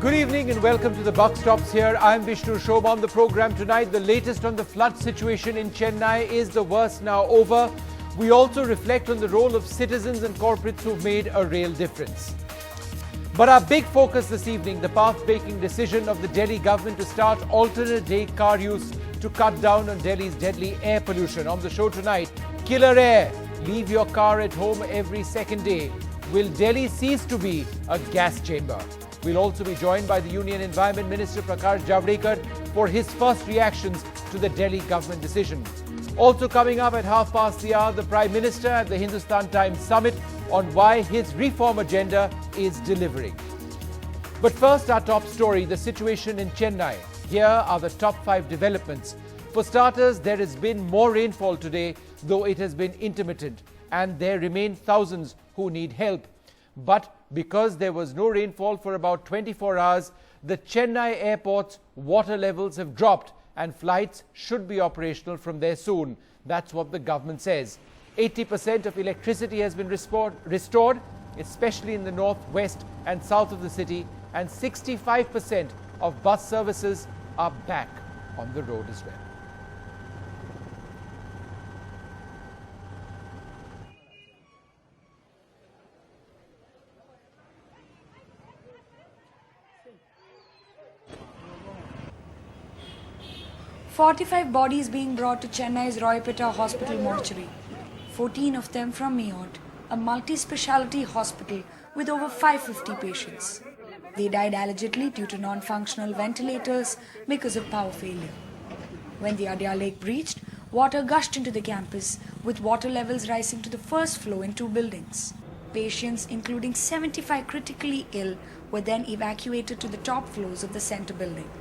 Good evening and welcome to the Buck Stops here. I'm Vishnu Shobha. On the program tonight, the latest on the flood situation in Chennai. Is the worst now over? We also reflect on the role of citizens and corporates who've made a real difference. But our big focus this evening, the path-breaking decision of the Delhi government to start alternate day car use to cut down on Delhi's deadly air pollution. On the show tonight, killer air. Leave your car at home every second day. Will Delhi cease to be a gas chamber? We'll also be joined by the Union Environment Minister Prakash Javadekar for his first reactions to the Delhi government decision. Also coming up at 1:30, the Prime Minister at the Hindustan Times Summit on why his reform agenda is delivering. But first, our top story, the situation in Chennai. Here are the top 5 developments. For starters, there has been more rainfall today, though it has been intermittent, and there remain thousands who need help. But because there was no rainfall for about 24 hours, the Chennai airport's water levels have dropped and flights should be operational from there soon. That's what the government says. 80% of electricity has been restored, especially in the north, west and south of the city, and 65% of bus services are back on the road as well. "45 bodies being brought to Chennai's Roypeta Hospital mortuary, 14 of them from Miyot, a multi-speciality hospital with over 550 patients. They died allegedly due to non-functional ventilators because of power failure. When the Adia Lake breached, water gushed into the campus, with water levels rising to the first floor in 2 buildings. Patients, including 75 critically ill, were then evacuated to the top floors of the center building.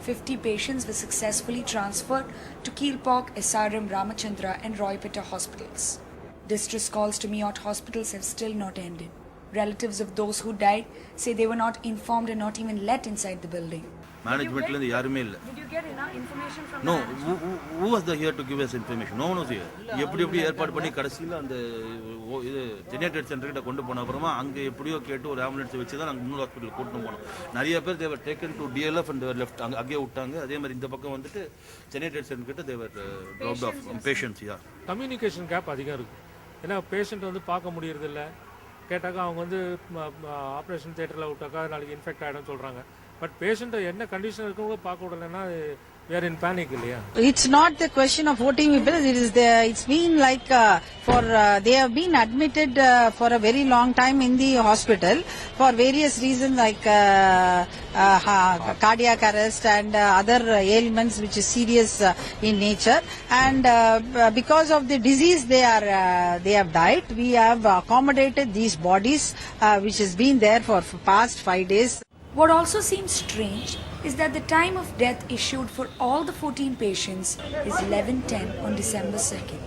50 patients were successfully transferred to Keelpok, SRM, Ramachandra and Roypeta hospitals. Distress calls to Miyot hospitals have still not ended. Relatives of those who died say they were not informed and not even let inside the building. Management did you get enough information from No, who was here to give us information? No one was here. எப்படி ஏற்பாடு பண்ணி கடைசியில் அந்த இது generator சென்டர்கிட்ட கொண்டு போன அப்புறமா அங்கே எப்படியோ கேட்டு ஒரு ஆம்புலன்ஸ் வச்சு தான் நாங்கள் இன்னொரு ஹாஸ்பிட்டல் கூட்டிட்டு போனோம். நிறைய பேர் they were taken to DLF and they were left அங்கேயே விட்டாங்க. அதே மாதிரி இந்த பக்கம் வந்துட்டு ஜெனரேட்டர் சென்டர் கிட்ட they were dropped off patients. Yeah communication gap அதிகம் இருக்கு. ஏன்னா பேஷண்ட் வந்து பார்க்க முடியறதில்ல. கேட்டாக்கா அவங்க வந்து ஆப்ரேஷன் தியேட்டரில் விட்டாக்கா நாளைக்கு இன்ஃபெக்ட் ஆகிடும் சொல்கிறாங்க. பட் பேஷண்ட்டை என்ன கண்டிஷன் இருக்குன்னு பார்க்க விடலைன்னா we are in panic, இல்லையா? It's not the question of voting people. It's been like they have been admitted for a very long time in the hospital for various reasons like cardiac arrest and other ailments which is serious in nature. And because of the disease they have died. We have accommodated these bodies which has been there for past 5 days. What also seems strange is that the time of death issued for all the 14 patients is 11:10 on December 2nd.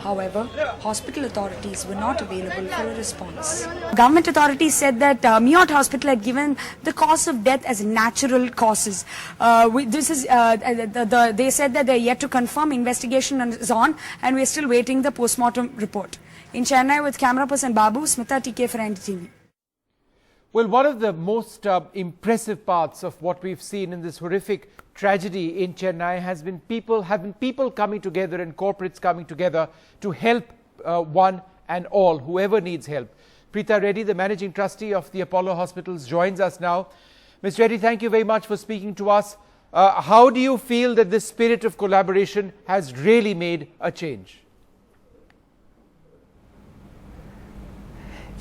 However, hospital authorities were not available for a response. Government authorities said that Miyot Hospital had given the cause of death as natural causes. They said that they are yet to confirm. Investigation is on and we are still waiting the postmortem report. In Chennai with camera person Babu, Smita TK for NDTV. Well, one of the most impressive parts of what we've seen in this horrific tragedy in Chennai has been people coming together and corporates coming together to help one and all, whoever needs help. Preeta Reddy, the Managing Trustee of the Apollo Hospitals, joins us now. Ms. Reddy, thank you very much for speaking to us. How do you feel that this spirit of collaboration has really made a change?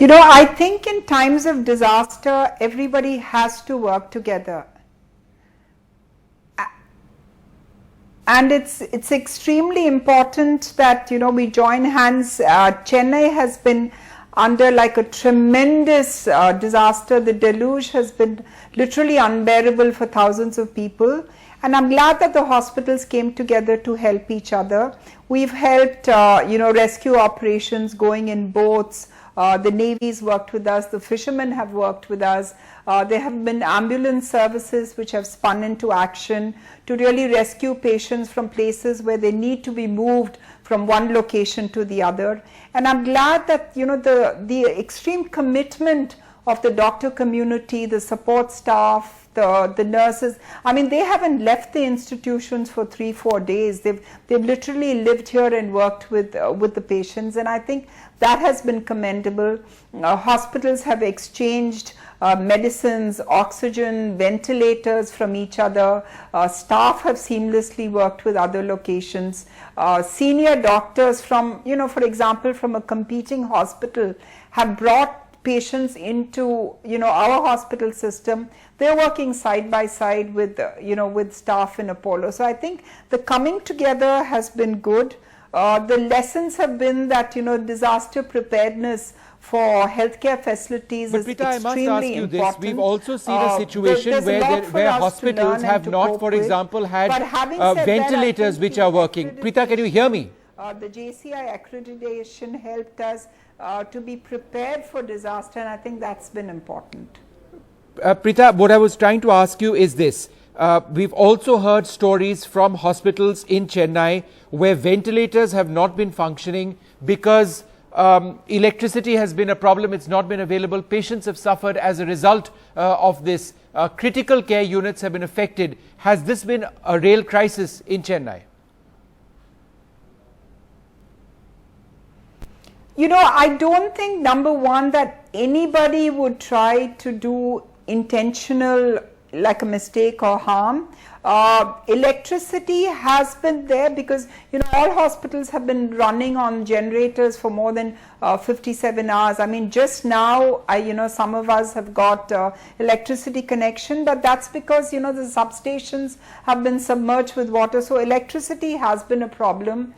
You know, I think in times of disaster, everybody has to work together. And it's extremely important that, you know, we join hands. Chennai has been under like a tremendous disaster. The deluge has been literally unbearable for thousands of people. And I'm glad that the hospitals came together to help each other. We've helped, rescue operations going in boats. The Navy's worked with us, the fishermen have worked with us. There have been ambulance services which have spun into action to really rescue patients from places where they need to be moved from one location to the other. And I'm glad that, you know, the extreme commitment of the doctor community, the support staff, the nurses. I mean, they haven't left the institutions for 3-4 days. They've literally lived here and worked with the patients, and I think that has been commendable. Hospitals have exchanged medicines, oxygen, ventilators from each other. Staff have seamlessly worked with other locations. Senior doctors from, for example, from a competing hospital have brought patients into, our hospital system. They're working side by side with, with staff in Apollo. So I think the coming together has been good. The lessons have been that, disaster preparedness for healthcare facilities is Prita, extremely I must ask you important. this. We've also seen a situation where hospitals have not, for example, had ventilators which are working. Prita, can you hear me? The JCI accreditation helped us to be prepared for disaster, and I think that's been important. Prita, what I was trying to ask you is this. We've also heard stories from hospitals in Chennai where ventilators have not been functioning because electricity has been a problem. It's not been available. Patients have suffered as a result of this. Critical care units have been affected. Has this been a real crisis in Chennai? I don't think, number one, that anybody would try to do intentional, like a mistake or harm. Electricity has been there because, all hospitals have been running on generators for more than 57 hours. I mean, just now, some of us have got electricity connection, but that's because, the substations have been submerged with water. So electricity has been a problem.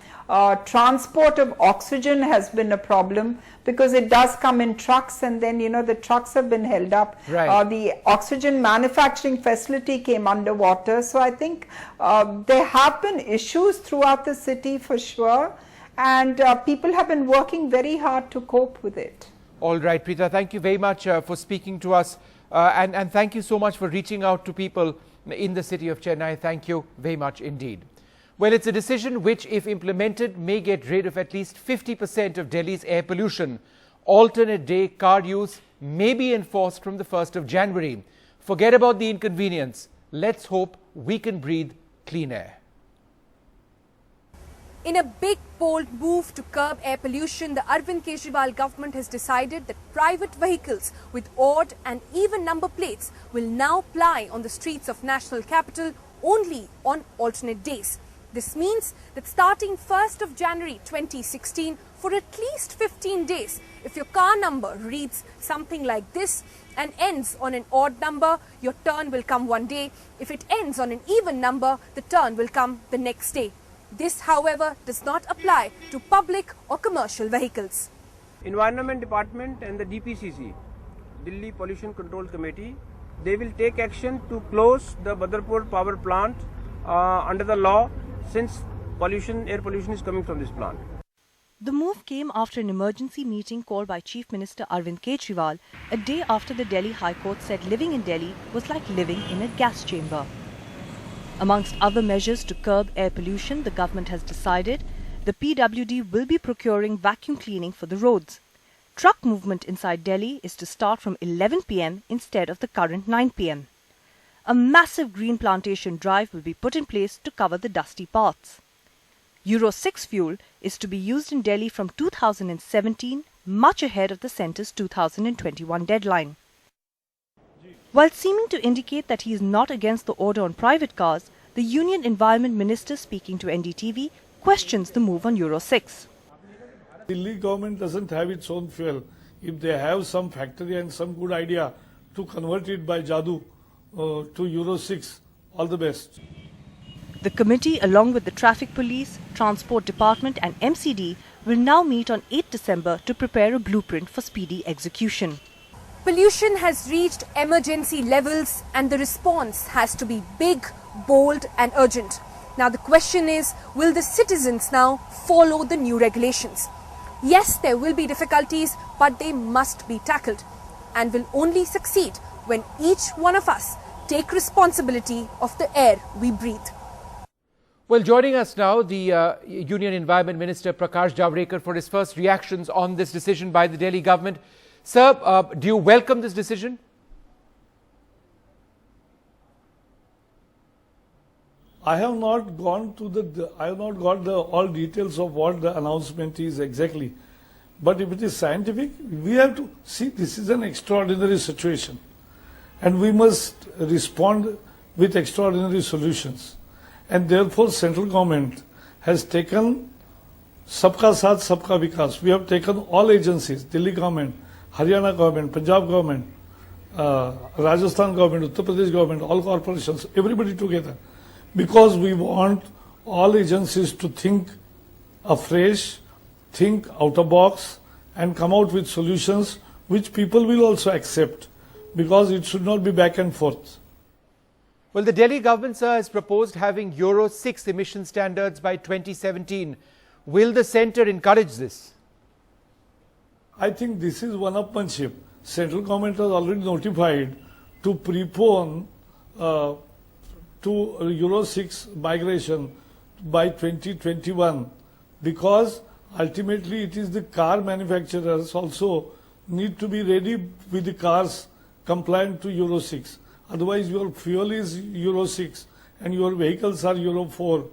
Transport of oxygen has been a problem because it does come in trucks, and then the trucks have been held up. Right. The oxygen manufacturing facility came underwater. So I think there have been issues throughout the city for sure, and people have been working very hard to cope with it. All right, Prita, thank you very much for speaking to us, and thank you so much for reaching out to people in the city of Chennai. Thank you very much indeed. Well, it's a decision which, if implemented, may get rid of at least 50% of Delhi's air pollution. Alternate day car use may be enforced from the 1st of January. Forget about the inconvenience. Let's hope we can breathe clean air. In a big, bold move to curb air pollution, the Arvind Kejriwal government has decided that private vehicles with odd and even number plates will now ply on the streets of national capital only on alternate days. This means that starting 1st of January 2016, for at least 15 days, if your car number reads something like this and ends on an odd number, your turn will come one day. If it ends on an even number, the turn will come the next day. This, however, does not apply to public or commercial vehicles. Environment Department and the DPCC, Delhi Pollution Control Committee, they will take action to close the Badarpur power plant under the law, since air pollution is coming from this plant. The move came after an emergency meeting called by Chief Minister Arvind Kejriwal a day after the Delhi High Court said living in Delhi was like living in a gas chamber. Amongst other measures to curb air pollution, the government has decided the PWD will be procuring vacuum cleaning for the roads. Truck movement inside Delhi is to start from 11 p.m. instead of the current 9 p.m. A massive green plantation drive will be put in place to cover the dusty paths. Euro 6 fuel is to be used in Delhi from 2017, much ahead of the centre's 2021 deadline. While seeming to indicate that he is not against the order on private cars, the Union Environment Minister speaking to NDTV questions the move on Euro 6. The Delhi government doesn't have its own fuel. If they have some factory and some good idea to convert it by Jadoo to Euro 6, all the best. The committee, along with the Traffic Police, Transport Department and MCD, will now meet on 8 December to prepare a blueprint for speedy execution. Pollution has reached emergency levels and the response has to be big, bold and urgent. Now the question is, will the citizens now follow the new regulations? Yes, there will be difficulties, but they must be tackled and will only succeed when each one of us take responsibility of the air we breathe. Well, joining us now, the Union Environment Minister Prakash Javadekar for his first reactions on this decision by the Delhi government. Sir, do you welcome this decision? I have not gone to I have not got all details of what the announcement is exactly. But if it is scientific, we have to see this is an extraordinary situation. And we must respond with extraordinary solutions. And therefore, central government has taken Sabka Saath, Sabka Vikas. We have taken all agencies, Delhi government, Haryana government, Punjab government, Rajasthan government, Uttar Pradesh government, all corporations, everybody together. Because we want all agencies to think afresh, think out of box, and come out with solutions which people will also accept, because it should not be back and forth. Well, the Delhi government, sir, has proposed having Euro 6 emission standards by 2017. Will the centre encourage this? I think this is one-upmanship. Central government has already notified to prepone to Euro 6 migration by 2021, because ultimately it is the car manufacturers also need to be ready with the cars compliant to Euro 6. Otherwise your fuel is Euro 6 and your vehicles are Euro 4.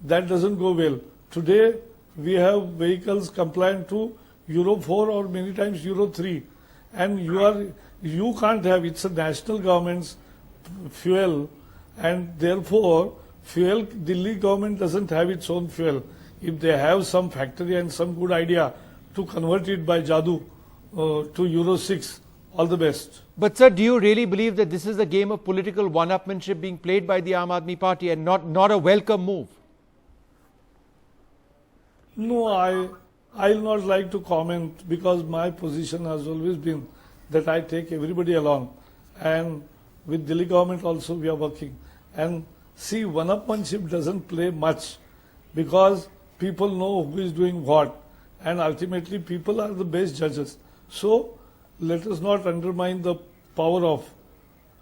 That doesn't go well. Today we have vehicles compliant to Euro 4 or many times Euro 3. And you can't have, it's a national government's fuel, and therefore fuel, Delhi government doesn't have its own fuel. If they have some factory and some good idea to convert it by Jadoo to Euro 6, all the best. But sir, do you really believe that this is a game of political one-upmanship being played by the Aam Aadmi Party and not a welcome move? No, I'll not like to comment, because my position has always been that I take everybody along, and with Delhi government also we are working. And see, one-upmanship doesn't play much, because people know who is doing what, and ultimately people are the best judges. So let us not undermine the power of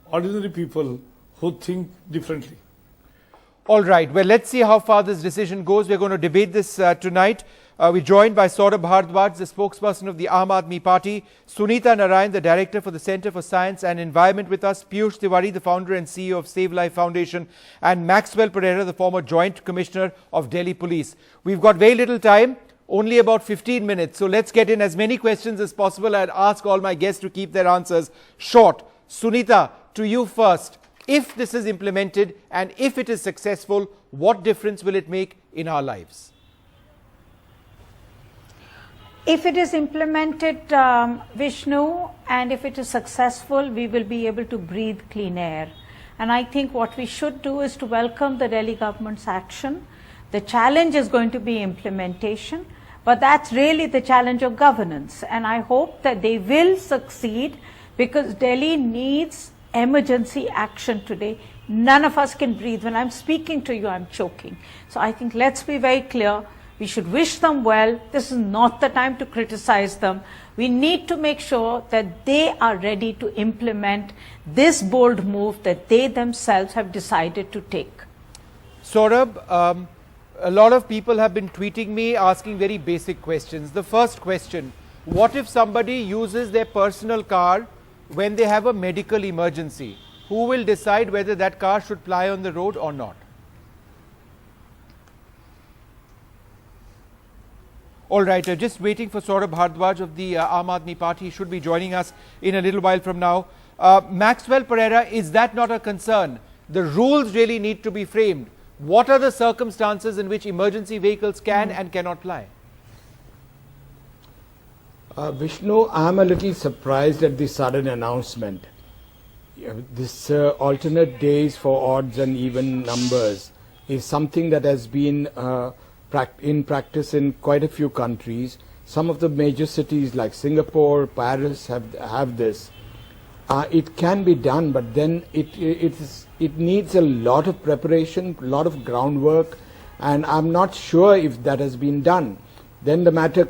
ordinary people who think differently. All right, well, let's see how far this decision goes. We're going to debate this tonight. We're joined by Saurabh Bhardwaj, the spokesperson of the Aam Aadmi Party, Sunita Narayan, the director for the Centre for Science and Environment with us, Piyush Tiwari, the founder and CEO of Save Life Foundation, and Maxwell Pereira, the former Joint Commissioner of Delhi Police. We've got very little time, only about 15 minutes, so let's get in as many questions as possible. I'd ask all my guests to keep their answers short. Sunita, to you first. If this is implemented and if it is successful, what difference will it make in our lives? If it is implemented, Vishnu, and if it is successful, we will be able to breathe clean air. And I think what we should do is to welcome the Delhi government's action. The challenge is going to be implementation, but that's really the challenge of governance. And I hope that they will succeed, because Delhi needs emergency action today. None of us can breathe. When I'm speaking to you, I'm choking. So I think let's be very clear. We should wish them well. This is not the time to criticize them. We need to make sure that they are ready to implement this bold move that they themselves have decided to take. Saurabh, a lot of people have been tweeting me asking very basic questions. The first question, what if somebody uses their personal car when they have a medical emergency? Who will decide whether that car should ply on the road or not? All right, just waiting for Saurabh Bhardwaj of the Aam Aadmi Party. He should be joining us in a little while from now. Maxwell Pereira, is that not a concern? The rules really need to be framed. What are the circumstances in which emergency vehicles can and cannot ply? Vishnu, I am a little surprised at the sudden announcement. This alternate days for odds and even numbers is something that has been in practice in quite a few countries. Some of the major cities like Singapore, Paris have this. It can be done, but then it needs a lot of preparation, a lot of groundwork, and I'm not sure if that has been done. Then the matter,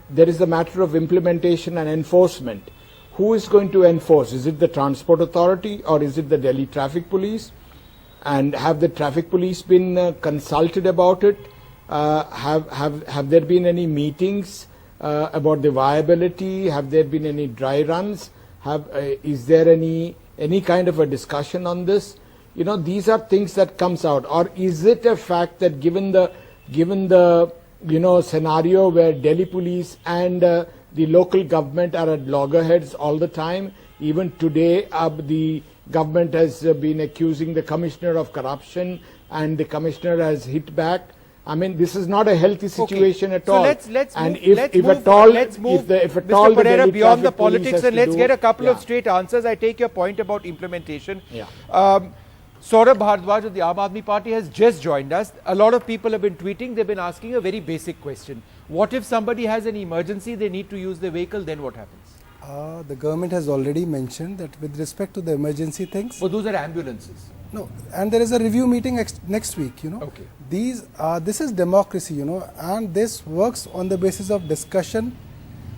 there is the matter of implementation and enforcement. Who is going to enforce? Is it the Transport Authority or is it the Delhi Traffic Police? And have the Traffic Police been consulted about it? Have there been any meetings about the viability? Have there been any dry runs? Is there any kind of a discussion on this? You know, these are things that comes out. Or is it a fact that given the scenario where Delhi police and the local government are at loggerheads all the time? Even today, the government has been accusing the commissioner of corruption, and the commissioner has hit back. I mean, this is not a healthy situation at all. Let's and move, if at all, Mr. Pereira, beyond the politics, and let's get a couple yeah. of straight answers. I take your point about implementation. Yeah. Saurabh Bhardwaj of the Aam Aadmi Party has just joined us. A lot of people have been tweeting. They've been asking a very basic question. What if somebody has an emergency, they need to use the vehicle, then what happens? The government has already mentioned that with respect to the emergency things. Well, those are ambulances. No, and there is a review meeting next week, you know. Okay. This is democracy, you know, and this works on the basis of discussion,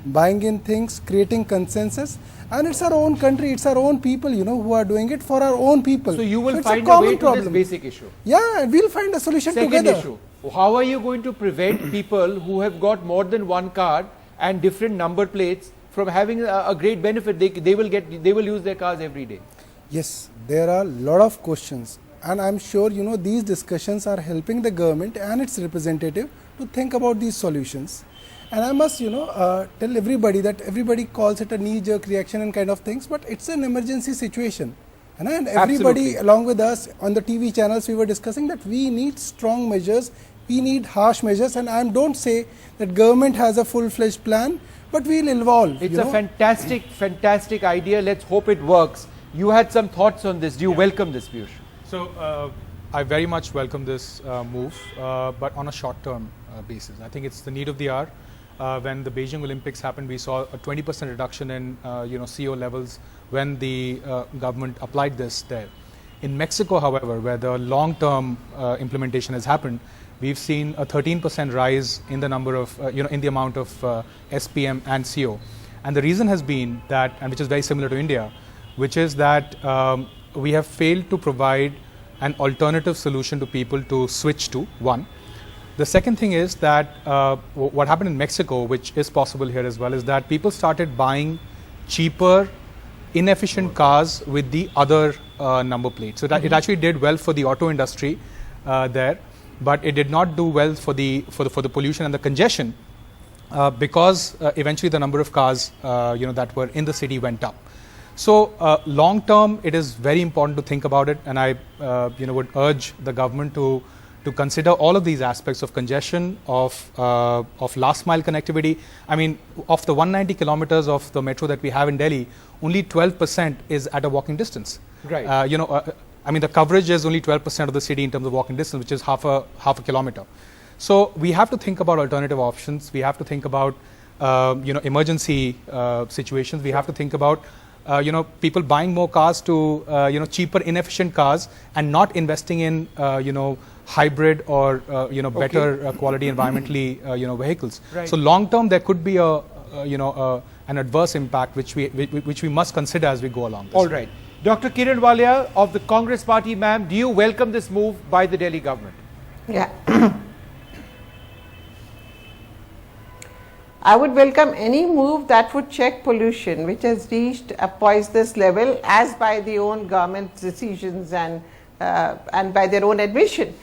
buying in things, creating consensus, and it's our own country, it's our own people, you know, who are doing it for our own people. So you will so find a way to this basic issue. Yeah, we'll find a solution together. Second issue, how are you going to prevent people who have got more than one card and different number plates from having a great benefit? They will use their cars every day. Yes, there are a lot of questions, and I'm sure, you know, these discussions are helping the government and its representative to think about these solutions. And I must, you know, tell everybody that everybody calls it a knee-jerk reaction and kind of things, but it's an emergency situation. And everybody Absolutely. along with us on the TV channels, we were discussing that we need strong measures, we need harsh measures, and I don't say that government has a full-fledged plan, but we'll evolve. It's a fantastic idea. Let's hope it works. You had some thoughts on this. Do you welcome this, Piyush? So I very much welcome this move, but on a short-term basis. I think it's the need of the hour. When the Beijing Olympics happened, we saw a 20% reduction in CO levels when the government applied this there. In Mexico, however, where the long-term implementation has happened, we've seen a 13% rise in the number of, in the amount of SPM and CO. And the reason has been that, and which is very similar to India, which is that we have failed to provide an alternative solution to people to switch to, one. The second thing is that what happened in Mexico, which is possible here as well, is that people started buying cheaper, inefficient cars with the other number plate. So that it actually did well for the auto industry there, but it did not do well for the pollution and the congestion because eventually the number of cars that were in the city went up. So long term, it is very important to think about it, and I would urge the government to consider all of these aspects of congestion, of last mile connectivity. I mean, of the 190 kilometers of the metro that we have in Delhi, only 12% is at a walking distance. Right. I mean, the coverage is only 12% of the city in terms of walking distance, which is half a kilometer. So we have to think about alternative options. We have to think about emergency situations. We have to think about people buying more cars to cheaper, inefficient cars, and not investing in hybrid or better quality environmentally vehicles. Right. So long term, there could be an adverse impact which we must consider as we go along. All right, Dr. Kiran Walia of the Congress Party, ma'am, do you welcome this move by the Delhi government? Yeah. I would welcome any move that would check pollution, which has reached a poisonous level, as by the own government's decisions and by their own admission.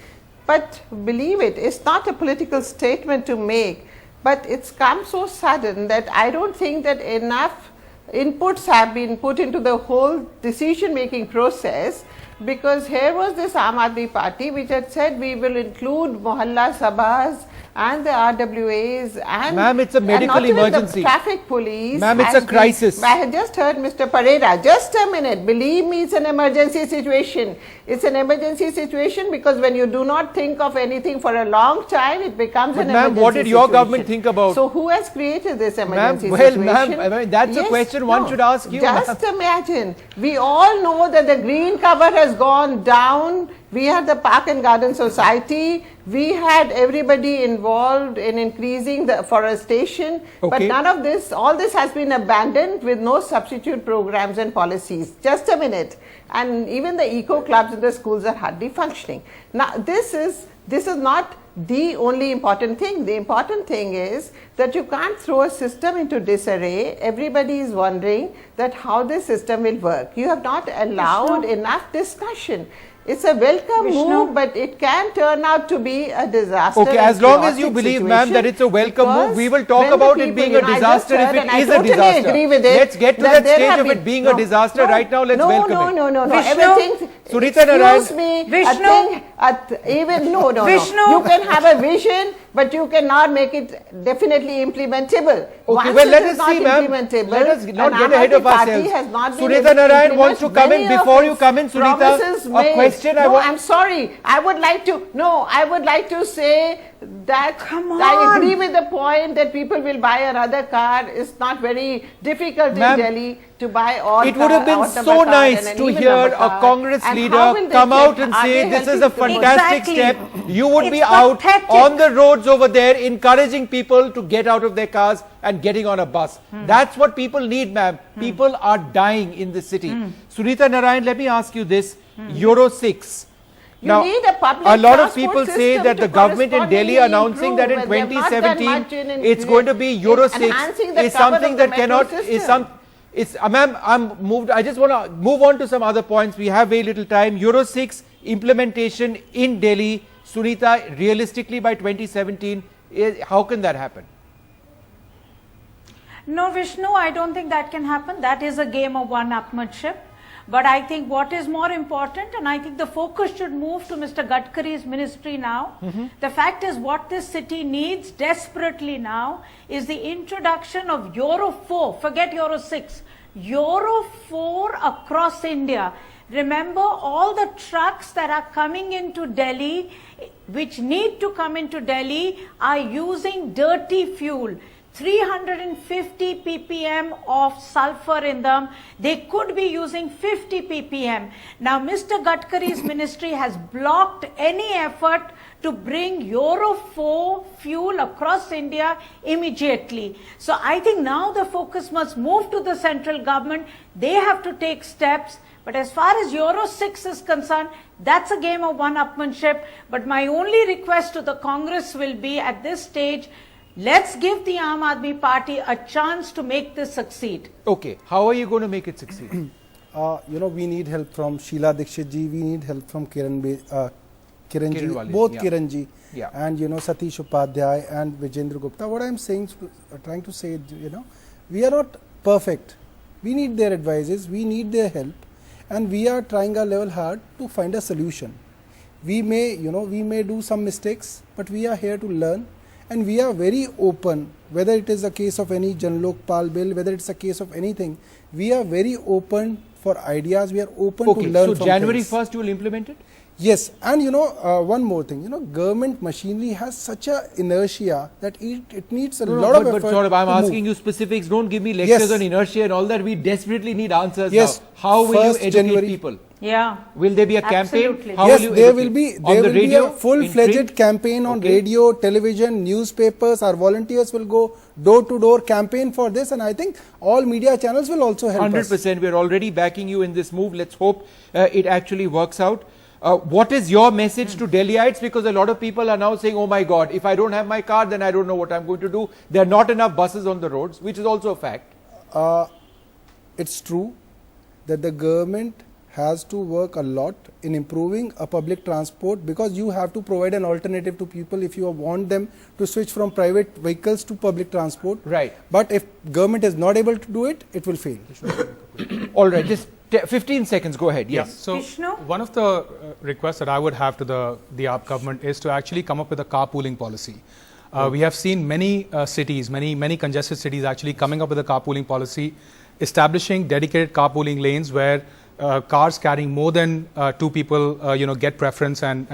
But believe it, it's not a political statement to make, but it's come so sudden that I don't think that enough inputs have been put into the whole decision-making process, because here was this Aam Aadmi Party which had said we will include Mohalla Sabhas and the RWAs and ma'am, it's a medical emergency. The traffic police. Ma'am, it's a crisis. I had just heard Mr. Pereira. Just a minute. Believe me, it's an emergency situation. It's an emergency situation because when you do not think of anything for a long time, it becomes an emergency situation. Ma'am, what did your government think about? So who has created this emergency Well, situation? ma'am, that's a question one should ask you. Just imagine. We all know that the green cover has gone down. We are the Park and Garden Society. We had everybody involved in increasing the forestation, but none of this, all this has been abandoned with no substitute programs and policies. Just a minute. And even the eco clubs in the schools are hardly functioning. Now, this is not the only important thing. The important thing is that you can't throw a system into disarray. Everybody is wondering that how this system will work. You have not allowed enough discussion. It's a welcome move, but it can turn out to be a disaster. Okay, as long as you believe, ma'am, that it's a welcome move, we will talk about it being a disaster if it is a disaster. Agree with it, let's get to that stage of it being a disaster. Right now, let's welcome it. No. Vishnu, Sunita Narayan. Excuse me. Vishnu. You can have a vision, but you cannot make it definitely implementable. Okay, well, let us see, ma'am. Let us not get ahead of ourselves. Sunita Narayan wants to come in. Before you come in, Sunita, a question I want. I'm sorry. I would like to say that I agree with the point that people will buy another car. It's not very difficult in Delhi to buy all. It would have been so nice to hear a Congress leader come out and say this is a fantastic step. You would be out on the roads over there encouraging people to get out of their cars and getting on a bus. That's what people need, ma'am. People are dying in the city. Sunita Narayan, let me ask you this. Euro 6. Now, a lot of people say that the government in Delhi announcing that in 2017 it's going to be Euro 6 is something that cannot, ma'am, I'm moved. I just want to move on to some other points. We have very little time. Euro 6 implementation in Delhi, Sunita, realistically by 2017, how can that happen? No, Vishnu, I don't think that can happen. That is a game of one-upmanship. But I think what is more important, and I think the focus should move to Mr. Gadkari's ministry now. The fact is, what this city needs desperately now is the introduction of Euro 4, forget Euro 6, Euro 4 across India. Remember, all the trucks that are coming into Delhi, which need to come into Delhi, are using dirty fuel. 350 ppm of sulfur in them. They could be using 50 ppm. Now, Mr. Gadkari's ministry has blocked any effort to bring Euro 4 fuel across India immediately. So, I think now the focus must move to the central government. They have to take steps. But as far as Euro 6 is concerned, that's a game of one-upmanship. But my only request to the Congress will be at this stage, let's give the Aam Aadmi Party a chance to make this succeed. Okay, how are you going to make it succeed? We need help from Sheila Dikshit ji, we need help from Kiran ji, both Kiran ji, and Satish Upadhyay and Vijendra Gupta. What I am saying, trying to say, we are not perfect. We need their advices, we need their help, and we are trying our level hard to find a solution. We may, we may do some mistakes, but we are here to learn. And we are very open, whether it is a case of any Jan Lokpal bill, whether it's a case of anything, we are very open for ideas, we are open to learn from so January things. 1st you will implement it? Yes, and one more thing, government machinery has such a inertia that it needs a lot of effort. But I'm asking you specifics, don't give me lectures on inertia and all that, we desperately need answers now. How will you educate people? Yeah. Will there be a campaign? How yes, will you there will be a full-fledged campaign on Okay. radio, television, newspapers. Our volunteers will go door-to-door campaign for this, and I think all media channels will also help us. 100%. We're already backing you in this move. Let's hope it actually works out. What is your message to Delhiites? Because a lot of people are now saying, oh my God, if I don't have my car, then I don't know what I'm going to do. There are not enough buses on the roads, which is also a fact. It's true that the government has to work a lot in improving a public transport, because you have to provide an alternative to people if you want them to switch from private vehicles to public transport. Right. But if government is not able to do it, it will fail. All right, just 15 seconds, go ahead. Yes. So one of the requests that I would have to the AAP government is to actually come up with a carpooling policy. We have seen many cities, many congested cities actually coming up with a carpooling policy, establishing dedicated carpooling lanes where cars carrying more than 2 people, get preference and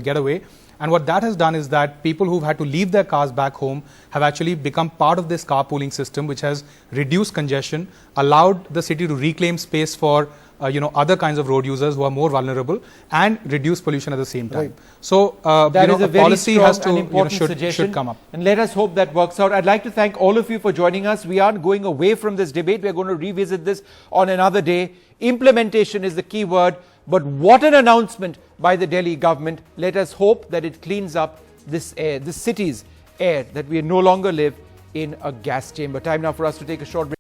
get away. And what that has done is that people who've had to leave their cars back home have actually become part of this carpooling system, which has reduced congestion, allowed the city to reclaim space for other kinds of road users who are more vulnerable and reduce pollution at the same time. Right. So that is a very policy strong has to and important should suggestion, come up. and let us hope that works out. I'd like to thank all of you for joining us. We aren't going away from this debate. We're going to revisit this on another day. Implementation is the key word, but what an announcement by the Delhi government. Let us hope that it cleans up this air, this city's air, that we no longer live in a gas chamber. Time now for us to take a short break.